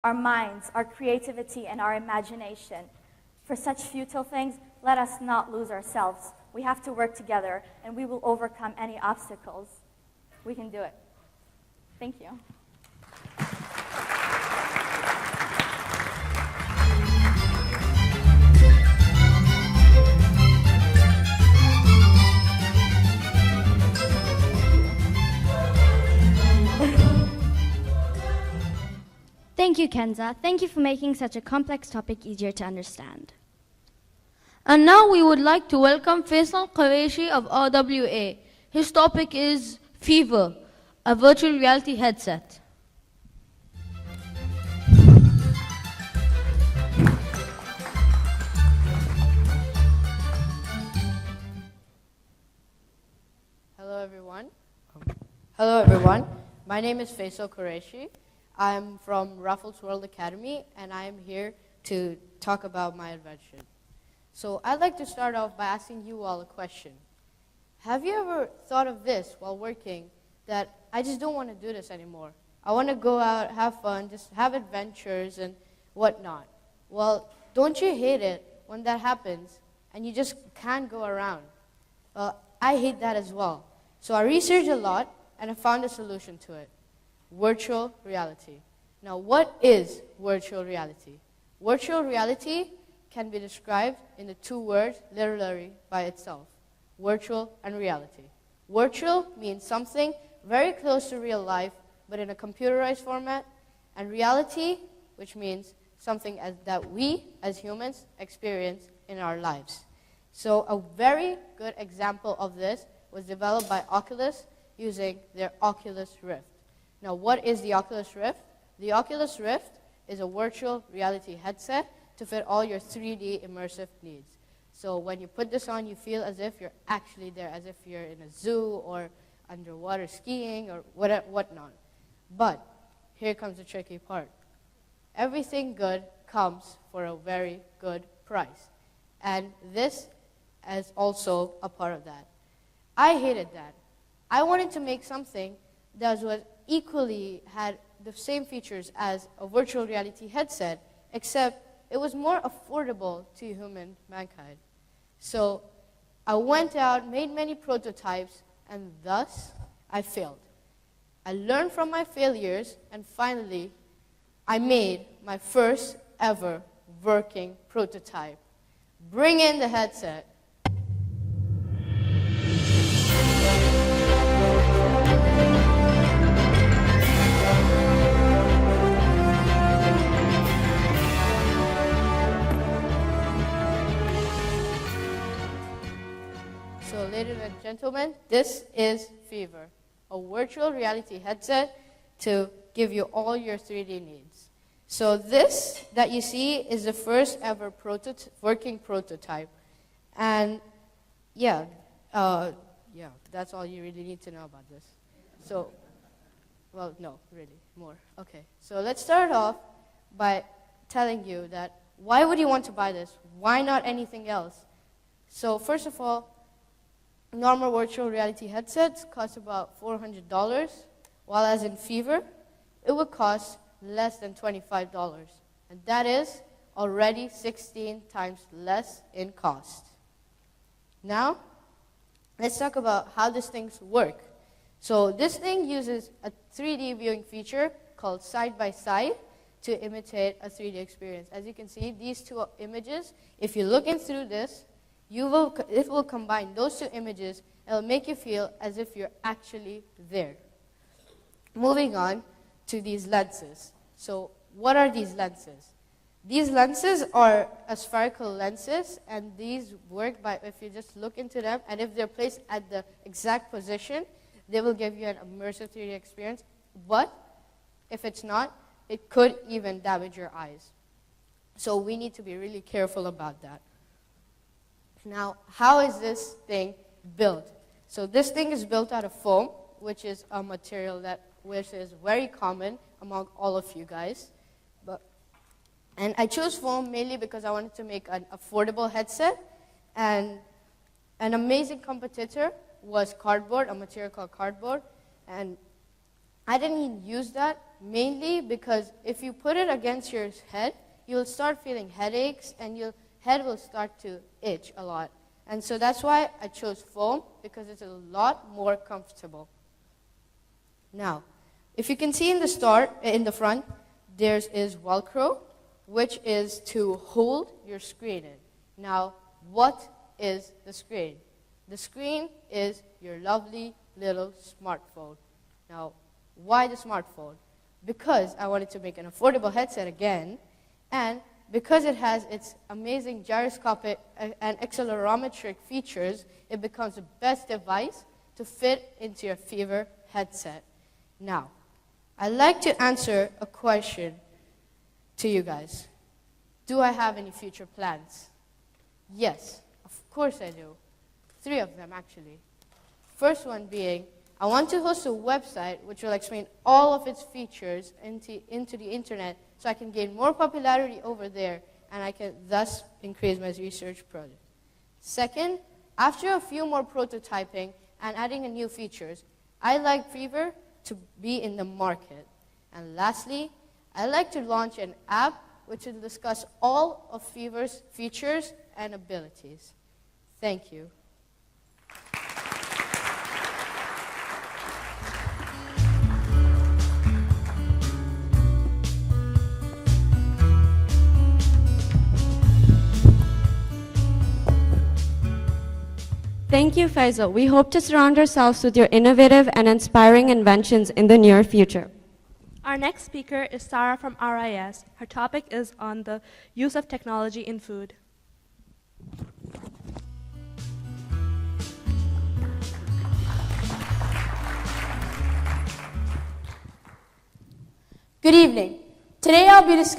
our minds, our creativity, and our imagination. For such futile things, let us not lose ourselves. We have to work together, and we will overcome any obstacles. We can do it. Thank you. Thank you, Kenza. Thank you for making such a complex topic easier to understand. And now we would like to welcome Faisal Qureshi of RWA. His topic is Fever, a virtual reality headset. Hello everyone. My name is Faisal Qureshi. I'm from Raffles World Academy, and I am here to talk about my invention. So I'd like to start off by asking you all a question. Have you ever thought of this while working, that I just don't want to do this anymore? I want to go out, have fun, just have adventures and whatnot. Well, don't you hate it when that happens and you just can't go around? I hate that as well. So I researched a lot and I found a solution to it. Virtual reality. Now, what is virtual reality? Virtual reality can be described in the two words literally by itself. Virtual and reality. Virtual means something very close to real life, but in a computerized format. And reality, which means something that we, as humans, experience in our lives. So a very good example of this was developed by Oculus using their Oculus Rift. Now, what is the Oculus Rift? The Oculus Rift is a virtual reality headset to fit all your 3D immersive needs. So when you put this on, you feel as if you're actually there, as if you're in a zoo or underwater skiing or whatnot. But here comes the tricky part. Everything good comes for a very good price. And this is also a part of that. I hated that. I wanted to make something that was equally had the same features as a virtual reality headset, except it was more affordable to mankind. So I went out, made many prototypes, and thus I failed. I learned from my failures, and finally I made my first ever working prototype. Bring in the headset. So, ladies and gentlemen, this is Fever, a virtual reality headset to give you all your 3D needs. So this that you see is the first ever working prototype. And yeah, that's all you really need to know about this. So, well, no, really, more. Okay, so let's start off by telling you that why would you want to buy this? Why not anything else? So first of all, normal virtual reality headsets cost about $400, while as in Fever, it would cost less than $25. And that is already 16 times less in cost. Now, let's talk about how these things work. So this thing uses a 3D viewing feature called side-by-side to imitate a 3D experience. As you can see, these two images, if you look in through this, it will combine those two images. It'll make you feel as if you're actually there. Moving on to these lenses. So what are these lenses? These lenses are spherical lenses, and these work by if you just look into them, and if they're placed at the exact position, they will give you an immersive 3D experience. But if it's not, it could even damage your eyes. So we need to be really careful about that. Now, how is this thing built? So this thing is built out of foam, which is a material which is very common among all of you guys. And I chose foam mainly because I wanted to make an affordable headset. And an amazing competitor was cardboard, a material called cardboard. And I didn't use that mainly because if you put it against your head, you'll start feeling headaches and your head will start to itch a lot. And so that's why I chose foam, because it's a lot more comfortable. Now, if you can see in the front, there is Velcro, which is to hold your screen in. Now, what is the screen? The screen is your lovely little smartphone. Now, why the smartphone? Because I wanted to make an affordable headset again, and because it has its amazing gyroscopic and accelerometric features, it becomes the best device to fit into your Fever headset. Now, I'd like to answer a question to you guys. Do I have any future plans? Yes, of course I do. 3 of them, actually. First one being, I want to host a website which will explain all of its features into the internet so I can gain more popularity over there and I can thus increase my research project. Second, after a few more prototyping and adding in new features, I like Fever to be in the market. And lastly, I like to launch an app which will discuss all of Fever's features and abilities. Thank you. Thank you, Faisal. We hope to surround ourselves with your innovative and inspiring inventions in the near future. Our next speaker is Sarah from RIS. Her topic is on the use of technology in food. Good evening. Today I'll be discussing